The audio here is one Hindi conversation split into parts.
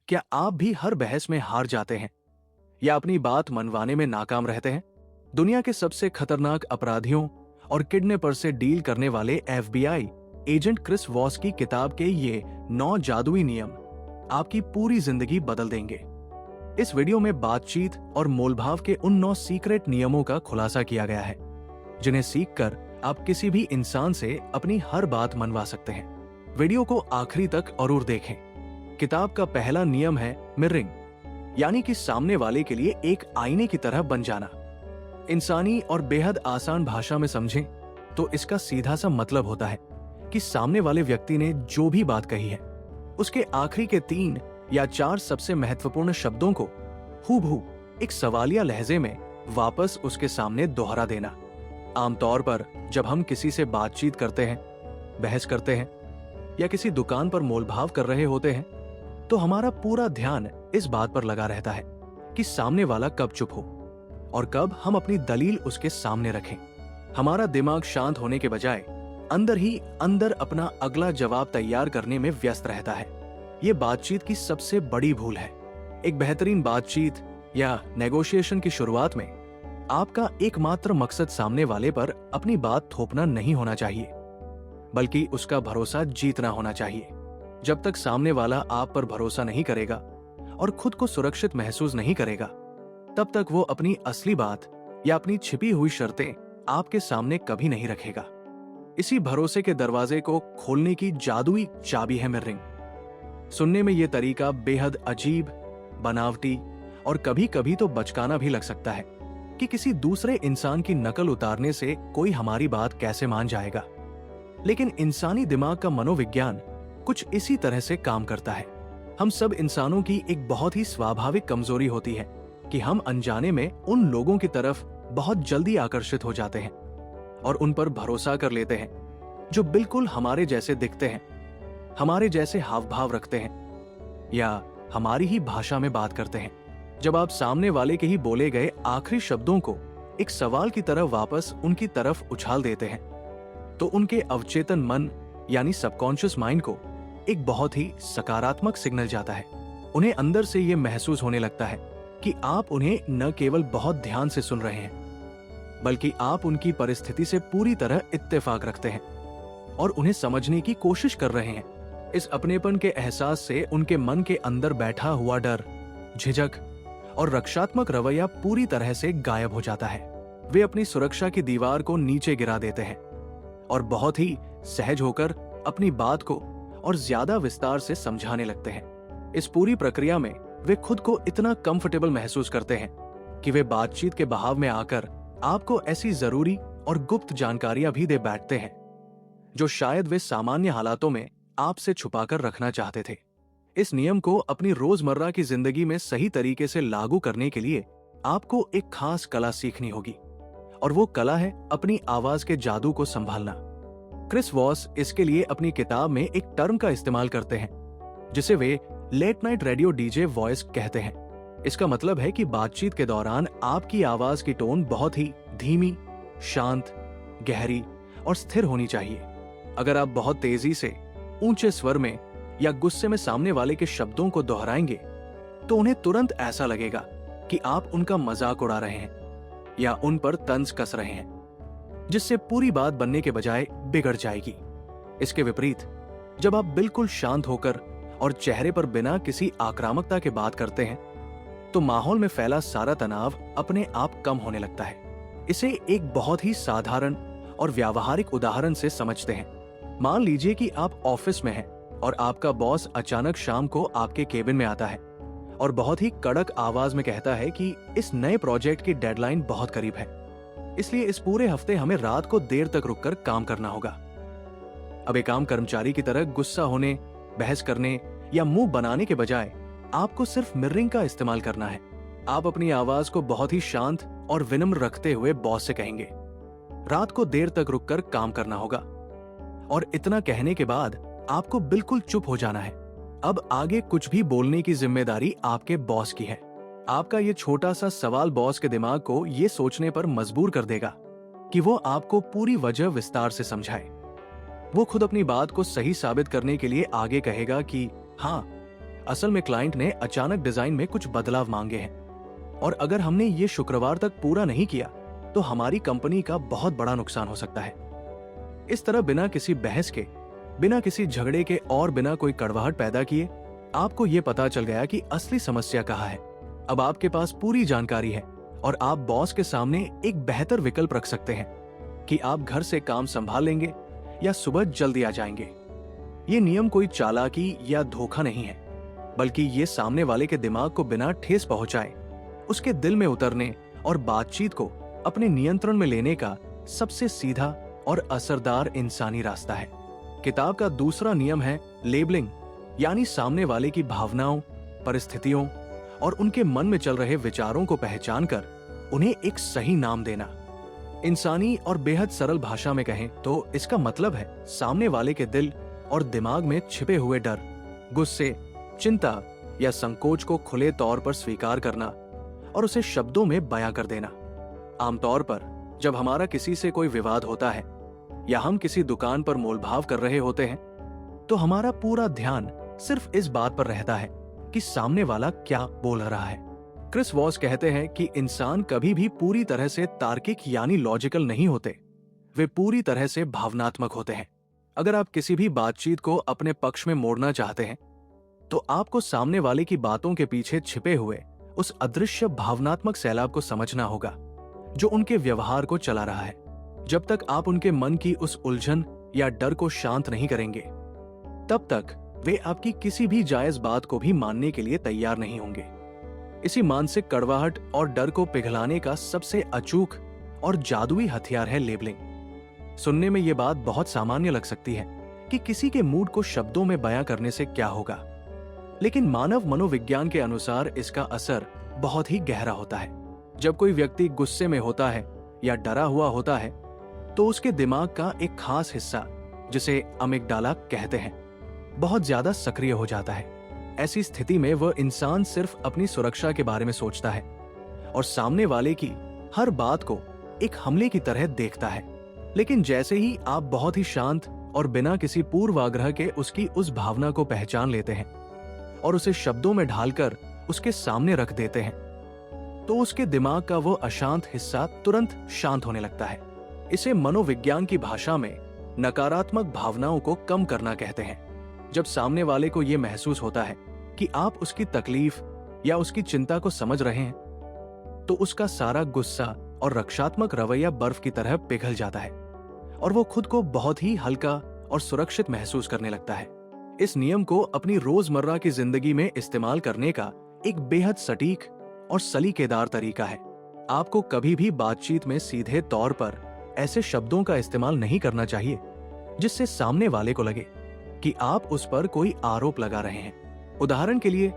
क्या आप भी हर बहस में हार जाते हैं या अपनी बात मनवाने में नाकाम रहते हैं? दुनिया के सबसे खतरनाक अपराधियों और किडनैपर से डील करने वाले एफबीआई एजेंट क्रिस वॉस की किताब के ये 9 जादुई नियम आपकी पूरी जिंदगी बदल देंगे। इस वीडियो में बातचीत और मोलभाव के उन 9 सीक्रेट नियमों का खुलासा किया गया है जिन्हें सीखकर आप किसी भी इंसान से अपनी हर बात मनवा सकते हैं। वीडियो को आखिरी तक जरूर देखें। किताब का पहला नियम है मिररिंग, यानी कि सामने वाले के लिए एक आईने की तरह बन जाना। इंसानी और बेहद आसान भाषा में समझें तो इसका सीधा सा मतलब होता है कि सामने वाले व्यक्ति ने जो भी बात कही है उसके आखिरी के 3 या 4 सबसे महत्वपूर्ण शब्दों को हूबहू एक सवालिया लहजे में वापस उसके सामने दोहरा देना। आमतौर पर जब हम किसी से बातचीत करते हैं, बहस करते हैं या किसी दुकान पर मोलभाव कर रहे होते हैं तो हमारा पूरा ध्यान इस बात पर लगा रहता है कि सामने वाला कब चुप हो और कब हम अपनी दलील उसके सामने रखें। हमारा दिमाग शांत होने के बजाय अंदर ही अंदर अपना अगला जवाब तैयार करने में व्यस्त रहता है। ये बातचीत की सबसे बड़ी भूल है। एक बेहतरीन बातचीत या नेगोशिएशन की शुरुआत में आपका एकमात्र मकसद सामने वाले पर अपनी बात थोपना नहीं होना चाहिए, बल्कि उसका भरोसा जीतना होना चाहिए। जब तक सामने वाला आप पर भरोसा नहीं करेगा और खुद को सुरक्षित महसूस नहीं करेगा, तब तक वो अपनी असली बात या अपनी छिपी हुई शर्तें आपके सामने कभी नहीं रखेगा। इसी भरोसे के दरवाजे को खोलने की जादुई चाबी है मिररिंग। सुनने में यह तरीका बेहद अजीब, बनावटी और कभी कभी तो बचकाना भी लग सकता है कि किसी दूसरे इंसान की नकल उतारने से कोई हमारी बात कैसे मान जाएगा। लेकिन इंसानी दिमाग का मनोविज्ञान कुछ इसी तरह से काम करता है। हम सब इंसानों की एक बहुत ही स्वाभाविक कमजोरी होती है कि हम अनजाने में उन लोगों की तरफ बहुत जल्दी आकर्षित हो जाते हैं और उन पर भरोसा कर लेते हैं जो बिल्कुल हमारे जैसे दिखते हैं, हमारे जैसे हाव भाव रखते हैं या हमारी ही भाषा में बात करते हैं। जब आप सामने वाले के ही बोले गए आखिरी शब्दों को एक सवाल की तरह वापस उनकी तरफ उछाल देते हैं तो उनके अवचेतन मन यानी सबकॉन्शियस माइंड को एक बहुत ही सकारात्मक सिग्नल जाता है। उन्हें अंदर से यह महसूस होने लगता है कि आप उन्हें न केवल बहुत ध्यान से सुन रहे हैं, बल्कि आप उनकी परिस्थिति से पूरी तरह इत्तेफाक रखते हैं और उन्हें समझने की कोशिश कर रहे हैं। इस अपनेपन के एहसास से उनके मन के अंदर बैठा हुआ डर, झिझक और रक्षात्मक रवैया पूरी तरह से गायब हो जाता है। वे अपनी सुरक्षा की दीवार को नीचे गिरा देते हैं और बहुत ही सहज होकर अपनी बात को और ज्यादा विस्तार से समझाने लगते हैं। इस पूरी प्रक्रिया में वे खुद को इतना कंफर्टेबल महसूस करते हैं कि वे बातचीत के बहाव में आकर आपको ऐसी जरूरी और गुप्त जानकारियां भी दे बैठते हैं जो शायद वे सामान्य हालातों में आपसे छुपाकर रखना चाहते थे। इस नियम को अपनी रोजमर्रा की जिंदगी में सही तरीके से लागू करने के लिए आपको एक खास कला सीखनी होगी और वो कला है अपनी आवाज के जादू को संभालना। क्रिस वॉस इसके लिए अपनी किताब में एक टर्म का इस्तेमाल करते हैं जिसे वे late night radio DJ voice कहते हैं। इसका मतलब है कि बातचीत के दौरान आपकी आवाज की टोन बहुत ही धीमी, शांत, गहरी और स्थिर होनी चाहिए। अगर आप बहुत तेजी से, ऊंचे स्वर में या गुस्से में सामने वाले के शब्दों को दोहराएंगे तो उन्हें तुरंत ऐसा लगेगा कि आप उनका मजाक उड़ा रहे हैं या उन पर तंज कस रहे हैं, जिससे पूरी बात बनने के बजाय बिगड़ जाएगी। इसके विपरीत जब आप बिल्कुल शांत होकर और चेहरे पर बिना किसी आक्रामकता के बात करते हैं तो माहौल में फैला सारा तनाव अपने आप कम होने लगता है। इसे एक बहुत ही साधारण और व्यावहारिक उदाहरण से समझते हैं। मान लीजिए कि आप ऑफिस में हैं और आपका बॉस अचानक शाम को आपके केबिन में आता है और बहुत ही कड़क आवाज में कहता है कि इस नए प्रोजेक्ट की डेडलाइन बहुत करीब है, इसलिए इस पूरे हफ्ते हमें रात को देर तक रुककर काम करना होगा। अब एक आम कर्मचारी की तरह गुस्सा होने, बहस करने या मुंह बनाने के बजाय आपको सिर्फ मिररिंग का इस्तेमाल करना है। आप अपनी आवाज को बहुत ही शांत और विनम्र रखते हुए बॉस से कहेंगे, रात को देर तक रुककर काम करना होगा। और इतना कहने के बाद आपको बिल्कुल चुप हो जाना है। अब आगे कुछ भी बोलने की जिम्मेदारी आपके बॉस की है। आपका ये छोटा सा सवाल बॉस के दिमाग को ये सोचने पर मजबूर कर देगा कि वो आपको पूरी वजह विस्तार से समझाए। वो खुद अपनी बात को सही साबित करने के लिए आगे कहेगा कि हाँ, असल में क्लाइंट ने अचानक डिजाइन में कुछ बदलाव मांगे हैं और अगर हमने ये शुक्रवार तक पूरा नहीं किया तो हमारी कंपनी का बहुत बड़ा नुकसान हो सकता है। इस तरह बिना किसी बहस के, बिना किसी झगड़े के और बिना कोई कड़वाहट पैदा किए आपको ये पता चल गया कि असली समस्या कहाँ है। अब आपके पास पूरी जानकारी है और आप बॉस के सामने एक बेहतर विकल्प रख सकते हैं कि आप घर से काम संभाल लेंगे या सुबह जल्दी आ जाएंगे। ये नियम कोई चालाकी या धोखा नहीं है, बल्कि ये सामने वाले के दिमाग को बिना ठेस पहुंचाए उसके दिल में उतरने और बातचीत को अपने नियंत्रण में लेने का सबसे सीधा और असरदार इंसानी रास्ता है। किताब का दूसरा नियम है लेबलिंग, यानी सामने वाले की भावनाओं, परिस्थितियों और उनके मन में चल रहे विचारों को पहचान कर उन्हें एक सही नाम देना। इंसानी और बेहद सरल भाषा में कहें तो इसका मतलब है सामने वाले के दिल और दिमाग में छिपे हुए डर, गुस्से, चिंता या संकोच को खुले तौर पर स्वीकार करना और उसे शब्दों में बयां कर देना। आमतौर पर जब हमारा किसी से कोई विवाद होता है या हम किसी दुकान पर मोलभाव कर रहे होते हैं तो हमारा पूरा ध्यान सिर्फ इस बात पर रहता है कि सामने वाला क्या बोल रहा है। क्रिस वॉस कहते हैं कि इंसान कभी भी पूरी तरह से तार्किक यानी लॉजिकल नहीं होते, वे पूरी तरह से भावनात्मक होते हैं। अगर आप किसी भी बातचीत को अपने पक्ष में मोड़ना चाहते हैं तो आपको सामने वाले की बातों के पीछे छिपे हुए उस अदृश्य भावनात्मक सैलाब को समझना होगा जो उनके व्यवहार को चला रहा है। जब तक आप उनके मन की उस उलझन या डर को शांत नहीं करेंगे तब तक वे आपकी किसी भी जायज बात को भी मानने के लिए तैयार नहीं होंगे। इसी मानसिक कड़वाहट और डर को पिघलाने का सबसे अचूक और जादुई हथियार है लेबलिंग। सुनने में यह बात बहुत सामान्य लग सकती है कि किसी के मूड को शब्दों में बयां करने से क्या होगा, लेकिन मानव मनोविज्ञान के अनुसार इसका असर बहुत ही गहरा होता है। जब कोई व्यक्ति गुस्से में होता है या डरा हुआ होता है तो उसके दिमाग का एक खास हिस्सा, जिसे अमिगडाला कहते हैं, बहुत ज्यादा सक्रिय हो जाता है। ऐसी स्थिति में वह इंसान सिर्फ अपनी सुरक्षा के बारे में सोचता है और सामने वाले की हर बात को एक हमले की तरह देखता है। लेकिन जैसे ही आप बहुत ही शांत और बिना किसी पूर्वाग्रह के उसकी उस भावना को पहचान लेते हैं और उसे शब्दों में ढालकर उसके सामने रख देते हैं तो उसके दिमाग का वो अशांत हिस्सा तुरंत शांत होने लगता है। इसे मनोविज्ञान की भाषा में नकारात्मक भावनाओं को कम करना कहते हैं। जब सामने वाले को यह महसूस होता है कि आप उसकी तकलीफ या उसकी चिंता को समझ रहे हैं तो उसका सारा गुस्सा और रक्षात्मक रवैया बर्फ की तरह पिघल जाता है और वो खुद को बहुत ही हल्का और सुरक्षित महसूस करने लगता है। इस नियम को अपनी रोजमर्रा की जिंदगी में इस्तेमाल करने का एक बेहद सटीक और सलीकेदार तरीका है। आपको कभी भी बातचीत में सीधे तौर पर ऐसे शब्दों का इस्तेमाल नहीं करना चाहिए जिससे सामने वाले को लगे कि आप उस पर कोई आरोप लगा रहे हैं। उदाहरण के लिए,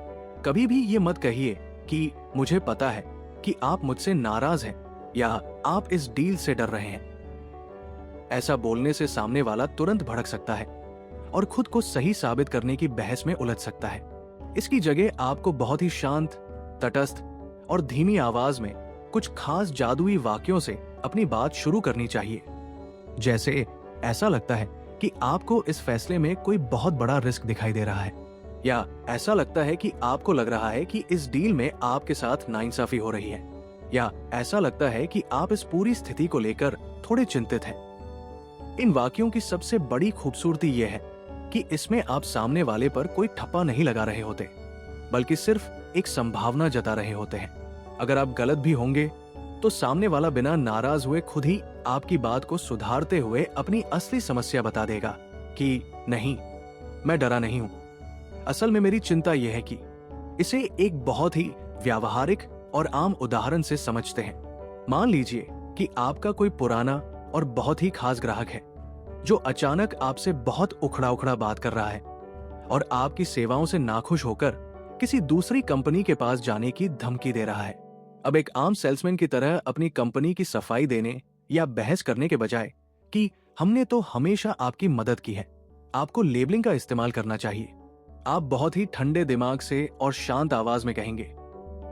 कभी भी ये मत कहिए कि मुझे पता है कि आप मुझसे नाराज हैं या आप इस डील से डर रहे हैं। ऐसा बोलने से सामने वाला तुरंत भड़क सकता है और खुद को सही साबित करने की बहस में उलझ सकता है। इसकी जगह आपको बहुत ही शांत, तटस्थ और धीमी आवाज में कुछ खास जादुई वाक्यों से अपनी बात शुरू करनी चाहिए। जैसे, ऐसा लगता है कि आपको इस फैसले में कोई बहुत बड़ा रिस्क दिखाई दे रहा है, या ऐसा लगता है कि आपको लग रहा है कि इस डील में आपके साथ नाइंसाफी हो रही है, या ऐसा लगता है कि आप इस पूरी स्थिति को लेकर थोड़े चिंतित हैं। इन वाक्यों की सबसे बड़ी खूबसूरती यह है कि इसमें आप सामने वाले पर कोई ठप्पा नहीं लगा रहे होते, बल्कि सिर्फ एक संभावना जता रहे होते हैं। अगर आप गलत भी होंगे तो सामने वाला बिना नाराज हुए खुद ही आपकी बात को सुधारते हुए अपनी असली समस्या बता देगा कि नहीं, मैं डरा नहीं हूं, असल में मेरी चिंता यह है कि। इसे एक बहुत ही व्यावहारिक और आम उदाहरण से समझते हैं। मान लीजिए कि आपका कोई पुराना और बहुत ही खास ग्राहक है जो अचानक आपसे बहुत उखड़ा उखड़ा बात कर रहा है और आपकी सेवाओं से नाखुश होकर किसी दूसरी कंपनी के पास जाने की धमकी दे रहा है। अब एक आम सेल्समैन की तरह अपनी कंपनी की सफाई देने या बहस करने के बजाय कि हमने तो हमेशा आपकी मदद की है, आपको लेबलिंग का इस्तेमाल करना चाहिए। आप बहुत ही ठंडे दिमाग से और शांत आवाज में कहेंगे,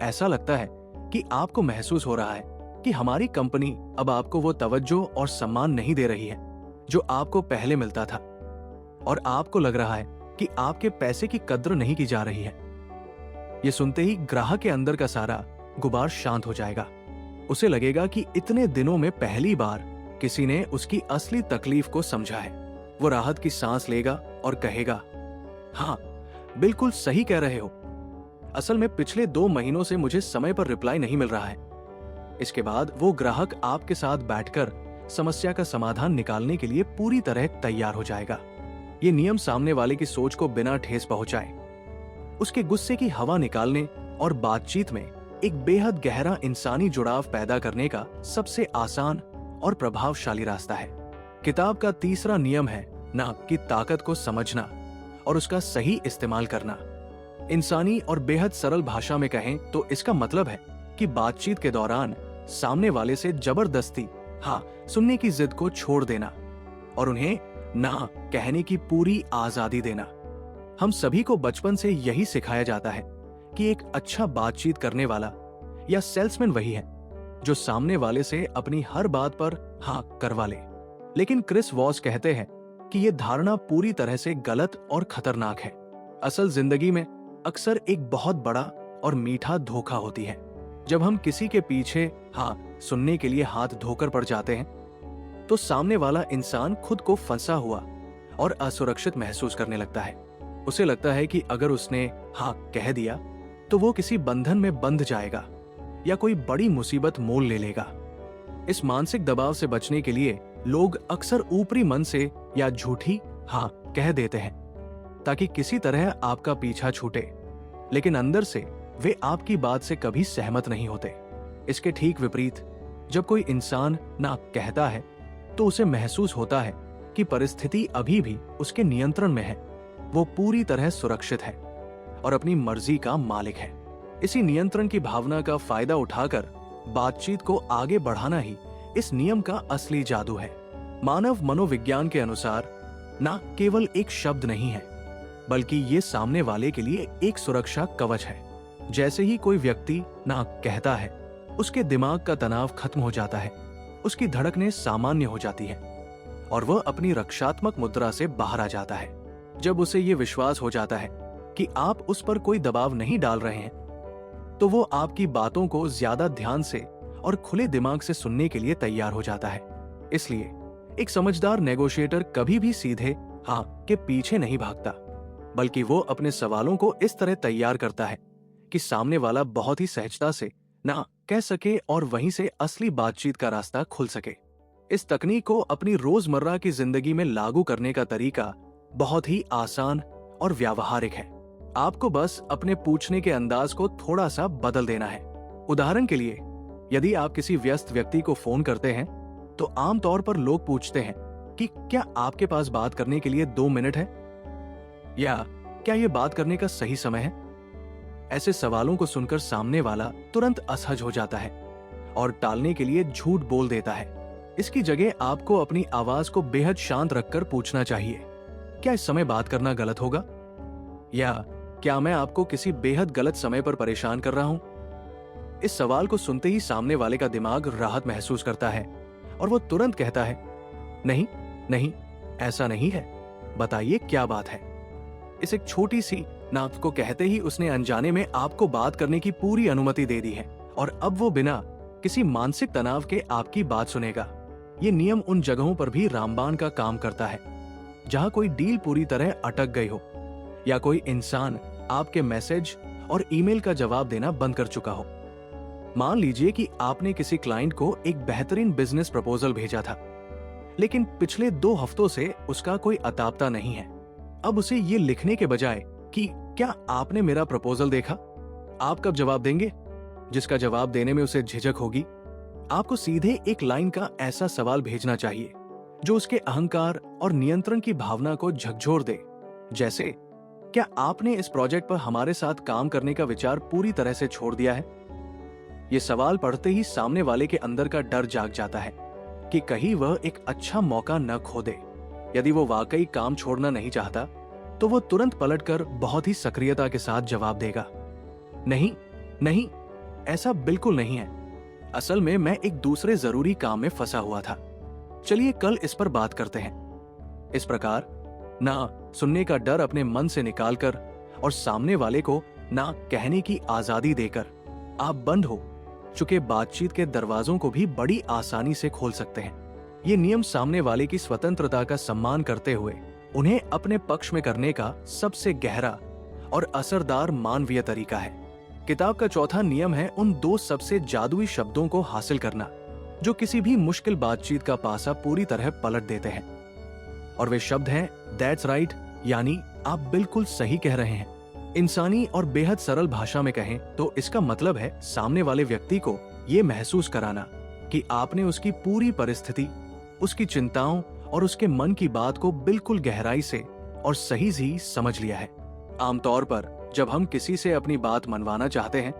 ऐसा लगता है कि आपको महसूस हो रहा है कि हमारी कंपनी अब आपको वो तवज्जो और सम्मान नहीं दे रही है जो आपको पहले मिलता था, और आपको लग रहा है कि आपके पैसे की कद्र नहीं की जा रही है। ये सुनते ही ग्राहक के अंदर का सारा गुबार शांत हो जाएगा। उसे लगेगा कि इतने दिनों में पहली बार किसी ने उसकी असली तकलीफ को समझा है। वो राहत की सांस लेगा और कहेगा, हाँ बिल्कुल सही कह रहे हो, असल में पिछले 2 महीनों से मुझे समय पर रिप्लाई नहीं मिल रहा है। इसके बाद वो ग्राहक आपके साथ बैठकर समस्या का समाधान निकालने के लिए पूरी तरह तैयार हो जाएगा। ये नियम सामने वाले की सोच को बिना ठेस पहुंचाए उसके गुस्से की हवा निकालने और बातचीत में एक बेहद गहरा इंसानी जुड़ाव पैदा करने का सबसे आसान और प्रभावशाली रास्ता है। किताब का तीसरा नियम है ना कि ताकत को समझना और उसका सही इस्तेमाल करना। इंसानी और बेहद सरल भाषा में कहें तो इसका मतलब है कि बातचीत के दौरान सामने वाले से जबरदस्ती हाँ सुनने की जिद को छोड़ देना और उन्हें ना कहने की पूरी आजादी देना। हम सभी को बचपन से यही सिखाया जाता है कि एक अच्छा बातचीत करने वाला या सेल्समैन वही है जो सामने वाले से अपनी हर बात पर हाँ करवा ले। लेकिन क्रिस वॉस कहते हैं कि यह धारणा पूरी तरह से गलत और खतरनाक है। असल जिंदगी में अक्सर एक बहुत बड़ा और मीठा धोखा होती है। जब हम किसी के पीछे हाँ सुनने के लिए हाथ धोकर पड़ जाते हैं तो सामने वाला इंसान खुद को फंसा हुआ और असुरक्षित महसूस करने लगता है। उसे लगता है कि अगर उसने हाँ कह दिया तो वो किसी बंधन में बंध जाएगा या कोई बड़ी मुसीबत मोल ले लेगा। इस मानसिक दबाव से बचने के लिए लोग अक्सर ऊपरी मन से या झूठी हाँ कह देते हैं ताकि किसी तरह आपका पीछा छूटे, लेकिन अंदर से वे आपकी बात से कभी सहमत नहीं होते। इसके ठीक विपरीत, जब कोई इंसान ना कहता है तो उसे महसूस होता है कि परिस्थिति अभी भी उसके नियंत्रण में है, वो पूरी तरह सुरक्षित है और अपनी मर्जी का मालिक है। इसी नियंत्रण की भावना का फायदा उठाकर बातचीत को आगे बढ़ाना ही इस नियम का असली जादू है। मानव मनोविज्ञान के अनुसार ना केवल एक शब्द नहीं है, बल्कि ये सामने वाले के लिए एक सुरक्षा कवच है। जैसे ही कोई व्यक्ति ना कहता है, उसके दिमाग का तनाव खत्म हो जाता है, उसकी धड़कनें सामान्य हो जाती है और वह अपनी रक्षात्मक मुद्रा से बाहर आ जाता है। जब उसे ये विश्वास हो जाता है कि आप उस पर कोई दबाव नहीं डाल रहे हैं, तो वो आपकी बातों को ज्यादा ध्यान से और खुले दिमाग से सुनने के लिए तैयार हो जाता है। इसलिए एक समझदार नेगोशिएटर कभी भी सीधे हाँ के पीछे नहीं भागता, बल्कि वो अपने सवालों को इस तरह तैयार करता है कि सामने वाला बहुत ही सहजता से ना कह सके और वहीं से असली बातचीत का रास्ता खुल सके। इस तकनीक को अपनी रोजमर्रा की जिंदगी में लागू करने का तरीका बहुत ही आसान और व्यावहारिक है। आपको बस अपने पूछने के अंदाज को थोड़ा सा बदल देना है। उदाहरण के लिए, यदि आप किसी व्यस्त व्यक्ति को फोन करते हैं तो आमतौर पर लोग पूछते हैं कि क्या आपके पास बात करने के लिए 2 मिनट है, या क्या यह बात करने का सही समय है। ऐसे सवालों को सुनकर सामने वाला तुरंत असहज हो जाता है और टालने के लिए झूठ बोल देता है। इसकी जगह आपको अपनी आवाज को बेहद शांत रखकर पूछना चाहिए, क्या इस समय बात करना गलत होगा, या क्या मैं आपको किसी बेहद गलत समय पर परेशान कर रहा हूं। इस सवाल को सुनते ही सामने वाले का दिमाग राहत महसूस करता है और वो तुरंत कहता है, नहीं नहीं ऐसा नहीं है, बताइए क्या बात है। इस एक छोटी सी नाप को कहते ही उसने अनजाने में आपको बात करने की पूरी अनुमति दे दी है और अब वो बिना किसी मानसिक तनाव के आपकी बात सुनेगा। ये नियम उन जगहों पर भी रामबाण का काम करता है जहां कोई डील पूरी तरह अटक गई हो या कोई इंसान आपके मैसेज और ईमेल का जवाब देना बंद कर चुका हो। मान लीजिए कि आपने किसी क्लाइंट को एक बेहतरीन बिजनेस प्रपोजल भेजा था, लेकिन पिछले 2 हफ्तों से उसका कोई अतापता नहीं है। अब उसे ये लिखने के बजाय कि क्या आपने मेरा प्रपोजल देखा, आप कब जवाब देंगे, जिसका जवाब देने में उसे झिझक होगी, आपको सीधे एक लाइन का ऐसा सवाल भेजना चाहिए जो उसके अहंकार और नियंत्रण की भावना को झकझोर दे। जैसे, क्या आपने इस प्रोजेक्ट पर हमारे साथ काम करने का विचार पूरी तरह से छोड़ दिया है। यह सवाल पढ़ते ही सामने वाले के अंदर का डर जाग जाता है कि कहीं वह एक अच्छा मौका न खो दे। यदि वो वाकई काम छोड़ना नहीं चाहता तो वो तुरंत पलटकर बहुत ही सक्रियता के साथ जवाब देगा, नहीं नहीं ऐसा बिल्कुल नहीं है, असल में मैं एक दूसरे जरूरी काम में फंसा हुआ था, चलिए कल इस पर बात करते हैं। इस प्रकार ना सुनने का डर अपने मन से निकालकर और सामने वाले को ना कहने की आजादी देकर आप बंद हो चुके बातचीत के दरवाजों को भी बड़ी आसानी से खोल सकते हैं। ये नियम सामने वाले की स्वतंत्रता का सम्मान करते हुए उन्हें अपने पक्ष में करने का सबसे गहरा और असरदार मानवीय तरीका है। किताब का चौथा नियम है उन दो सबसे जादुई शब्दों को हासिल करना जो किसी भी मुश्किल बातचीत का पासा पूरी तरह पलट देते हैं। और वे शब्द हैं दैट्स राइट, यानी आप बिल्कुल सही कह रहे हैं। इंसानी और बेहद सरल भाषा में कहें तो इसका मतलब है सामने वाले व्यक्ति को यह महसूस कराना कि आपने उसकी पूरी परिस्थिति, उसकी चिंताओं और उसके मन की बात को बिल्कुल गहराई से और सही से समझ लिया है। आमतौर पर जब हम किसी से अपनी बात मनवाना चाहते हैं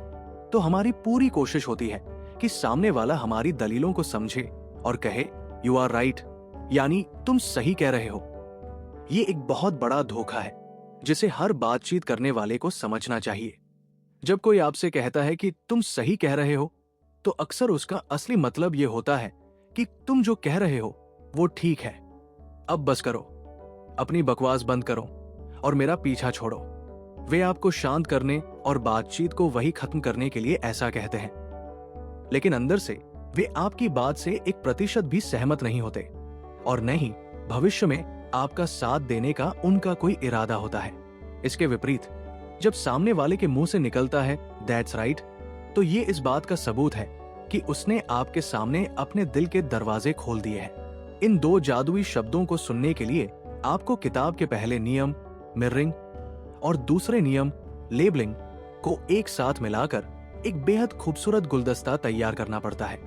तो हमारी पूरी कोशिश होती है कि सामने वाला हमारी दलीलों को समझे और कहे यू आर राइट, यानी तुम सही कह रहे हो। ये एक बहुत बड़ा धोखा है जिसे हर बातचीत करने वाले को समझना चाहिए। जब कोई आपसे कहता है कि तुम सही कह रहे हो तो अक्सर उसका असली मतलब ये होता है कि तुम जो कह रहे हो वो ठीक है, अब बस करो, अपनी बकवास बंद करो और मेरा पीछा छोड़ो। वे आपको शांत करने और बातचीत को वही खत्म करने के लिए ऐसा कहते हैं, लेकिन अंदर से वे आपकी बात से 1% भी सहमत नहीं होते और न ही भविष्य में आपका साथ देने का उनका कोई इरादा होता है। इसके विपरीत जब सामने वाले के मुंह से निकलता है दैट्स राइट, तो ये इस बात का सबूत है कि उसने आपके सामने अपने दिल के दरवाजे खोल दिए हैं। इन दो जादुई शब्दों को सुनने के लिए आपको किताब के पहले नियम मिररिंग और दूसरे नियम लेबलिंग को एक साथ मिलाकर एक बेहद खूबसूरत गुलदस्ता तैयार करना पड़ता है,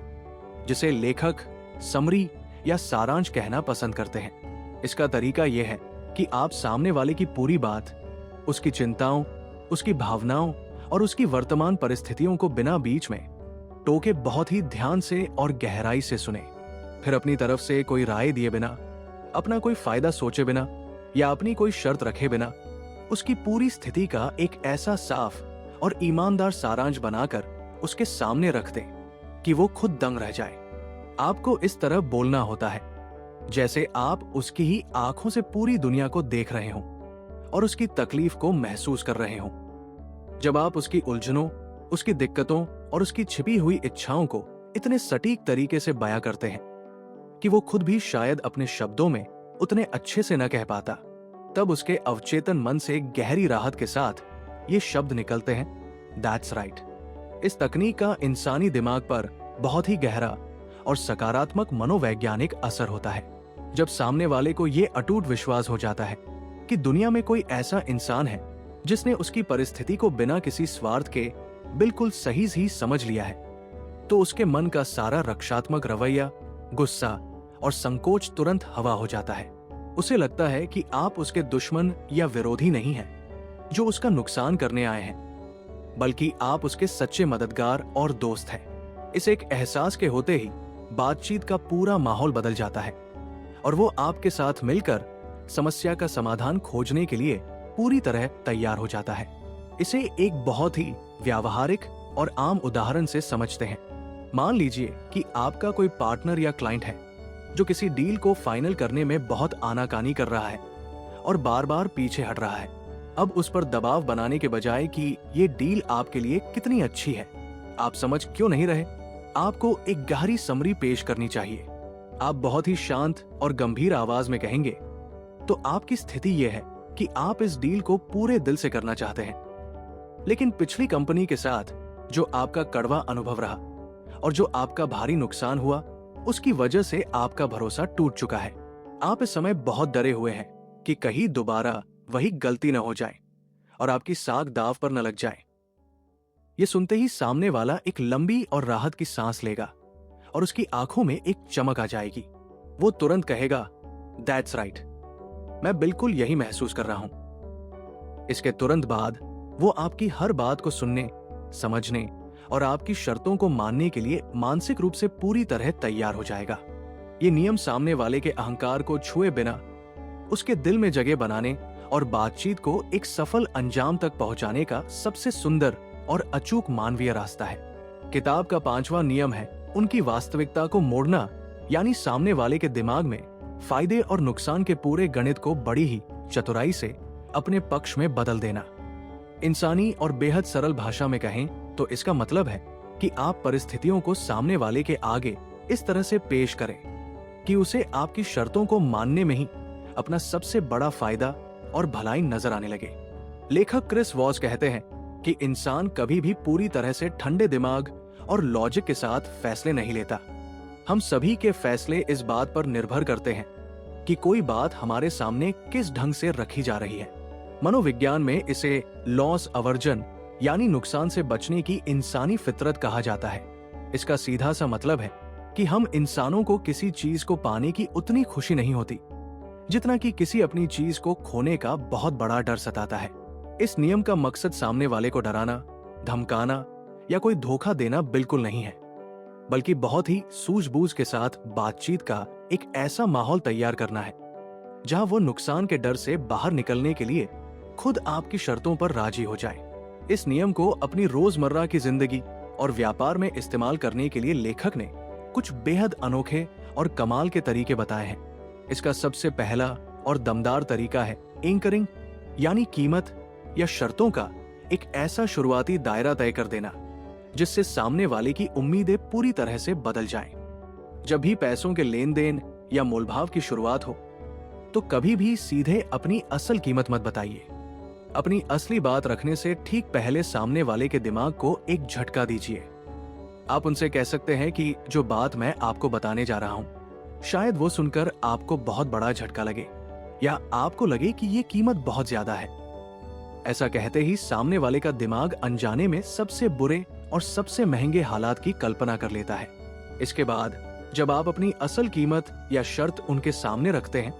जिसे लेखक समरी या सारांश कहना पसंद करते हैं। इसका तरीका यह है कि आप सामने वाले की पूरी बात, उसकी चिंताओं, उसकी भावनाओं और उसकी वर्तमान परिस्थितियों को बिना बीच में टोके बहुत ही ध्यान से और गहराई से सुने। फिर अपनी तरफ से कोई राय दिए बिना, अपना कोई फायदा सोचे बिना या अपनी कोई शर्त रखे बिना उसकी पूरी स्थिति का एक ऐसा साफ और ईमानदार सारांश बनाकर उसके सामने रख दें कि वो खुद दंग रह जाए। आपको इस तरह बोलना होता है जैसे आप उसकी ही आंखों से पूरी दुनिया को देख रहे हों और उसकी तकलीफ को महसूस कर रहे हों। जब आप उसकी उलझनों, उसकी दिक्कतों और उसकी छिपी हुई इच्छाओं को इतने सटीक तरीके से बयां करते हैं कि वो खुद भी शायद अपने शब्दों में उतने अच्छे से न कह पाता, तब उसके अवचेतन मन से गहरी राहत के साथ ये शब्द निकलते हैं दैट्स राइट। इस तकनीक का इंसानी दिमाग पर बहुत ही गहरा और सकारात्मक मनोवैज्ञानिक असर होता है। जब सामने वाले को ये अटूट विश्वास हो जाता है कि दुनिया में कोई ऐसा इंसान है जिसने उसकी परिस्थिति को बिना किसी स्वार्थ के बिल्कुल सही ही समझ लिया है, तो उसके मन का सारा रक्षात्मक रवैया, गुस्सा और संकोच तुरंत हवा हो जाता है। उसे लगता है कि आप उसके दुश्मन या विरोधी नहीं हैं जो उसका नुकसान करने आए हैं, बल्कि आप उसके सच्चे मददगार और दोस्त हैं। इस एक एहसास के होते ही बातचीत का पूरा माहौल बदल जाता है और वो आपके साथ मिलकर समस्या का समाधान खोजने के लिए पूरी तरह तैयार हो जाता है। इसे एक बहुत ही व्यावहारिक और आम उदाहरण से समझते हैं। मान लीजिए कि आपका कोई पार्टनर या क्लाइंट है जो किसी डील को फाइनल करने में बहुत आनाकानी कर रहा है और बार बार पीछे हट रहा है। अब उस पर दबाव बनाने के बजाय कि ये डील आपके लिए कितनी अच्छी है, आप समझ क्यों नहीं रहे, आपको एक गहरी समरी पेश करनी चाहिए। आप बहुत ही शांत और गंभीर आवाज में कहेंगे, तो आपकी स्थिति यह है कि आप इस डील को पूरे दिल से करना चाहते हैं, लेकिन पिछली कंपनी के साथ जो आपका कड़वा अनुभव रहा और जो आपका भारी नुकसान हुआ, उसकी वजह से आपका भरोसा टूट चुका है। आप इस समय बहुत डरे हुए हैं कि कहीं दोबारा वही गलती न हो जाए और आपकी साख दांव पर न लग जाए। ये सुनते ही सामने वाला एक लंबी और राहत की सांस लेगा और उसकी आंखों में एक चमक आ जाएगी। वो तुरंत कहेगा दैट्स राइट, मैं बिल्कुल यही महसूस कर रहा हूं। इसके तुरंत बाद वो आपकी हर बात को सुनने, समझने और आपकी शर्तों को मानने के लिए मानसिक रूप से पूरी तरह तैयार हो जाएगा। ये नियम सामने वाले के अहंकार को छुए बिना उसके दिल में जगह बनाने और बातचीत को एक सफल अंजाम तक पहुंचाने का सबसे सुंदर और अचूक मानवीय रास्ता है। किताब का 5वां नियम है उनकी वास्तविकता को मोड़ना, यानी सामने वाले के दिमाग में फायदे और नुकसान के पूरे गणित को बड़ी ही चतुराई से अपने पक्ष में बदल देना। इंसानी और बेहद सरल भाषा में कहें तो इसका मतलब है कि आप परिस्थितियों को सामने वाले के आगे इस तरह से पेश करें कि उसे आपकी शर्तों को मानने में ही अपना सबसे बड़ा फायदा और भलाई नजर आने लगे। लेखक क्रिस वॉस कहते हैं कि इंसान कभी भी पूरी तरह से ठंडे दिमाग और लॉजिक के साथ फैसले नहीं लेता। हम सभी के फैसले इस बात पर निर्भर करते हैं कि कोई बात हमारे सामने किस ढंग से रखी जा रही है। मनोविज्ञान में इसे लॉस अवर्जन यानी नुकसान से बचने की इंसानी फितरत कहा जाता है। इसका सीधा सा मतलब है कि हम इंसानों को किसी चीज को पाने की उतनी खुशी नहीं होती जितना कि किसी अपनी चीज को खोने का बहुत बड़ा डर सताता है। इस नियम का मकसद सामने वाले को डराना, धमकाना या कोई धोखा देना बिल्कुल नहीं है, बल्कि बहुत ही सूझबूझ के साथ बातचीत का एक ऐसा माहौल तैयार करना है जहां वो नुकसान के डर से बाहर निकलने के लिए खुद आपकी शर्तों पर राजी हो जाए। इस नियम को अपनी रोजमर्रा की जिंदगी और व्यापार में इस्तेमाल करने के लिए लेखक ने कुछ बेहद अनोखे और कमाल के तरीके बताए हैं। इसका सबसे पहला और दमदार तरीका है एंकरिंग, यानी कीमत या शर्तों का एक ऐसा शुरुआती दायरा तय कर देना जिससे सामने वाले की उम्मीदें पूरी तरह से बदल जाएं। जब भी पैसों के लेन देन या मोलभाव की शुरुआत हो तो कभी भी सीधे अपनी असल कीमत मत बताइए। अपनी असली बात रखने से ठीक पहले सामने वाले के दिमाग को एक झटका दीजिए। आप उनसे कह सकते हैं कि जो बात मैं आपको बताने जा रहा हूं, शायद वो सुनकर आपको बहुत बड़ा झटका लगे या आपको लगे कि ये कीमत बहुत ज्यादा है। ऐसा कहते ही सामने वाले का दिमाग अनजाने में सबसे बुरे और सबसे महंगे हालात की कल्पना कर लेता है। इसके बाद जब आप अपनी असल कीमत या शर्त उनके सामने रखते हैं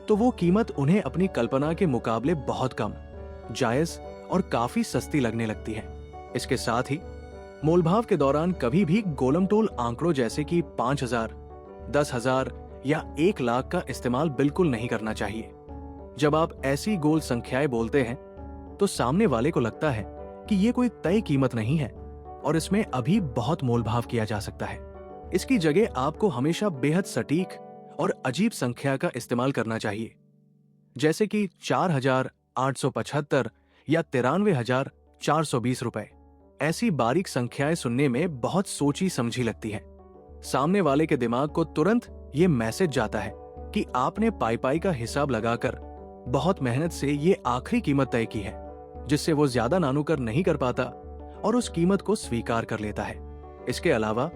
तो वो कीमत उन्हें अपनी कल्पना के मुकाबले बहुत कम, जायज और काफी सस्ती लगने लगती है। इसके साथ ही मोलभाव के दौरान कभी भी गोलमटोल आंकड़ों जैसे कि 5,000, 10,000 या 1 लाख का इस्तेमाल बिल्कुल नहीं करना चाहिए। जब आप ऐसी गोल संख्याएं बोलते हैं तो सामने वाले को लगता है कि ये कोई तय कीमत नहीं है और इसमें अभी बहुत मोलभाव किया जा सकता है। इसकी जगह आपको हमेशा बेहद सटीक और अजीब संख्या का इस्तेमाल करना चाहिए, जैसे कि 4,875 या 93,420 रुपए। ऐसी बारीक संख्याएं सुनने में बहुत सोची समझी लगती है। सामने वाले के दिमाग को तुरंत ये मैसेज जाता है कि आपने पाई का हिसाब लगाकर बहुत मेहनत से ये आखिरी कीमत तय की है, जिससे वो ज्यादा नानुकर नहीं कर पाता और उस कीमत को स्वीकार कर लेता है। इसके अलावा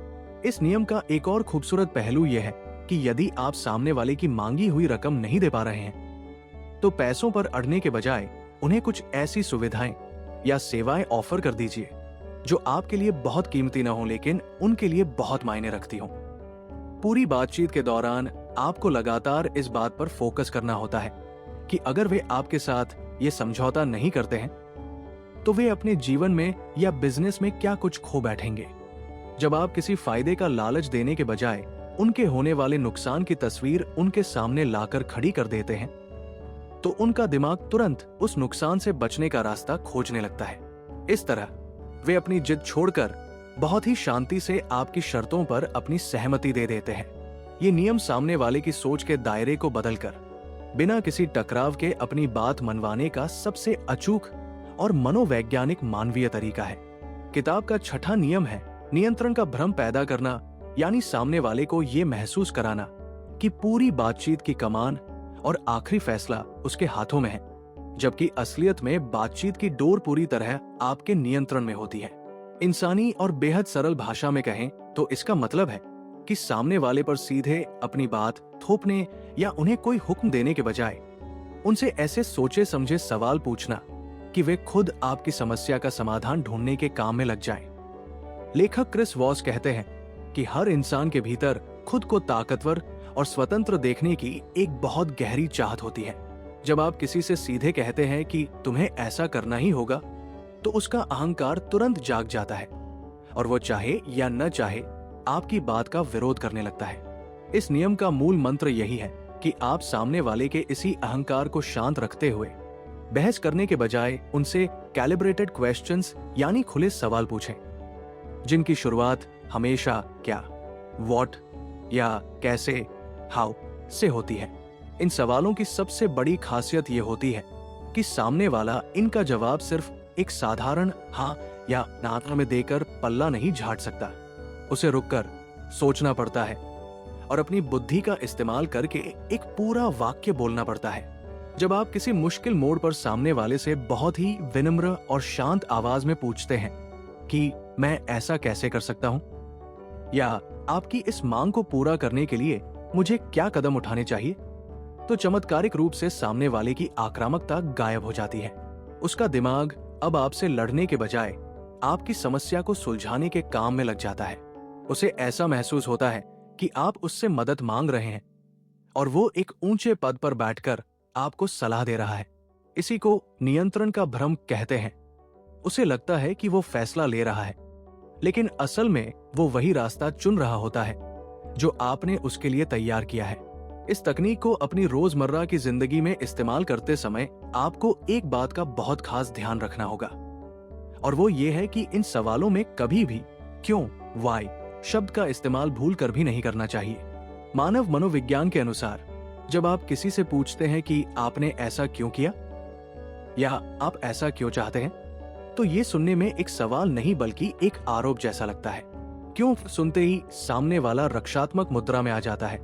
इस नियम का एक और खूबसूरत पहलू यह है कि यदि आप सामने वाले की मांगी हुई रकम नहीं दे पा रहे हैं तो पैसों पर अड़ने के बजाय उन्हें कुछ ऐसी सुविधाएं या सेवाएं ऑफर कर दीजिए जो आपके लिए बहुत कीमती न हो लेकिन उनके लिए बहुत मायने रखती हो। पूरी बातचीत के दौरान आपको लगातार इस बात पर फोकस करना होता है कि अगर वे आपके साथ ये समझौता नहीं करते हैं तो वे अपने जीवन में या बिजनेस में क्या कुछ खो बैठेंगे। जब आप किसी फायदे का लालच देने के बजाय उनके होने वाले नुकसान की तस्वीर उनके सामने लाकर खड़ी कर देते हैं तो उनका दिमाग तुरंत उस नुकसान से बचने का रास्ता खोजने लगता है। इस तरह वे अपनी जिद छोड़कर बहुत ही शांति से आपकी शर्तों पर अपनी सहमति दे देते हैं। ये नियम सामने वाले की सोच के दायरे को बदलकर बिना किसी टकराव के अपनी बात मनवाने का सबसे अचूक और मनोवैज्ञानिक मानवीय तरीका है। किताब का छठा नियम है नियंत्रण का भ्रम पैदा करना, यानी सामने वाले को ये महसूस कराना कि पूरी बातचीत की कमान और आखिरी फैसला उसके हाथों में है, जबकि असलियत में बातचीत की डोर पूरी तरह आपके नियंत्रण में होती है। इंसानी और बेहद सरल भाषा में कहें तो इसका मतलब है कि सामने वाले पर सीधे अपनी बात थोपने या उन्हें कोई हुक्म देने के बजाय उनसे ऐसे सोचे समझे सवाल पूछना कि वे खुद आपकी समस्या का समाधान ढूंढने के काम में लग जाएं। लेखक क्रिस वॉस कहते हैं कि हर इंसान के भीतर खुद को ताकतवर और स्वतंत्र देखने की एक बहुत गहरी चाहत होती है। जब आप किसी से सीधे कहते हैं कि तुम्हें ऐसा करना ही होगा तो उसका अहंकार तुरंत जाग जाता है और वो चाहे या न चाहे आपकी बात का विरोध करने लगता है। इस नियम का मूल मंत्र यही है कि आप सामने वाले के इसी अहंकार को शांत रखते हुए बहस करने के बजाय उनसे कैलिब्रेटेड क्वेश्चंस यानी खुले सवाल पूछें, जिनकी शुरुआत हमेशा क्या, व्हाट या कैसे, हाउ से होती है। इन सवालों की सबसे बड़ी खासियत ये होती है कि सामने वाला इनका जवाब सिर्फ एक साधारण हाँ या ना में देकर पल्ला नहीं झाड़ सकता। उसे रुककर सोचना पड़ता है और अपनी बुद्धि का इस्तेमाल करके एक पूरा वाक्य बोलना पड़ता है। जब आप किसी मुश्किल मोड़ पर सामने वाले से बहुत ही विनम्र और शांत आवाज में पूछते हैं कि मैं ऐसा कैसे कर सकता हूं, या आपकी इस मांग को पूरा करने के लिए मुझे क्या कदम उठाने चाहिए, तो चमत्कारिक रूप से सामने वाले की आक्रामकता गायब हो जाती है। उसका दिमाग अब आपसे लड़ने के बजाय आपकी समस्या को सुलझाने के काम में लग जाता है। उसे ऐसा महसूस होता है कि आप उससे मदद मांग रहे हैं और वो एक ऊंचे पद पर बैठकर आपको सलाह दे रहा है। इसी को नियंत्रण का भ्रम कहते हैं। उसे लगता है कि वो फैसला ले रहा है, लेकिन असल में वो वही रास्ता चुन रहा होता है जो आपने उसके लिए तैयार किया है। इस तकनीक को अपनी रोजमर्रा की जिंदगी में इस्तेमाल करते समय आपको एक बात का बहुत खास ध्यान रखना होगा, और वो ये है कि इन सवालों में कभी भी क्यों, वाई शब्द का इस्तेमाल भूल कर भी नहीं करना चाहिए। मानव मनोविज्ञान के अनुसार जब आप किसी से पूछते हैं कि आपने ऐसा क्यों किया या आप ऐसा क्यों चाहते हैं, तो ये सुनने में एक सवाल नहीं बल्कि एक आरोप जैसा लगता है। क्यों सुनते ही सामने वाला रक्षात्मक मुद्रा में आ जाता है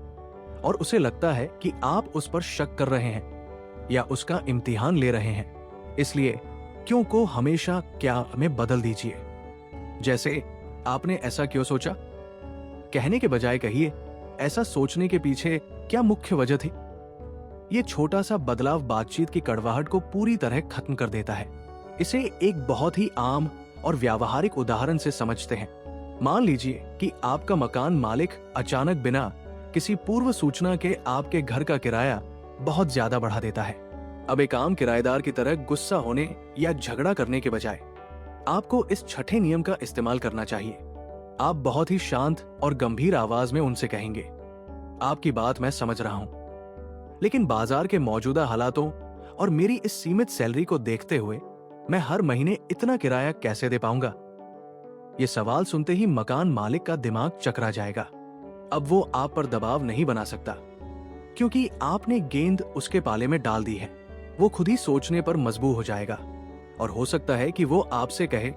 और उसे लगता है कि आप उस पर शक कर रहे हैं या उसका इम्तिहान ले रहे हैं। इसलिए क्यों को हमेशा क्या में बदल दीजिए। जैसे आपने ऐसा क्यों सोचा कहने के बजाय कहिए ऐसा सोचने के पीछे क्या मुख्य वजह थी। ये छोटा सा बदलाव बातचीत की कड़वाहट को पूरी तरह खत्म कर देता है। इसे एक बहुत ही आम और व्यावहारिक उदाहरण से समझते हैं। मान लीजिए कि आपका मकान मालिक अचानक बिना किसी पूर्व सूचना के आपके घर का किराया बहुत ज्यादा बढ़ा देता है। अब एक आम किराएदार की तरह गुस्सा होने या झगड़ा करने के बजाय आपको इस छठे नियम का इस्तेमाल करना चाहिए। आप बहुत ही शांत और गंभीर आवाज में उनसे कहेंगे, आपकी बात मैं समझ रहा हूं, लेकिन बाजार के मौजूदा हालातों और मेरी इस सीमित सैलरी को देखते हुए मैं हर महीने इतना किराया कैसे दे पाऊंगा। ये सवाल सुनते ही मकान मालिक का दिमाग चकरा जाएगा। अब वो आप पर दबाव नहीं बना सकता क्योंकि आपने गेंद उसके पाले में डाल दी है। वो खुद ही सोचने पर मजबूर हो जाएगा और हो सकता है कि वो आपसे कहे,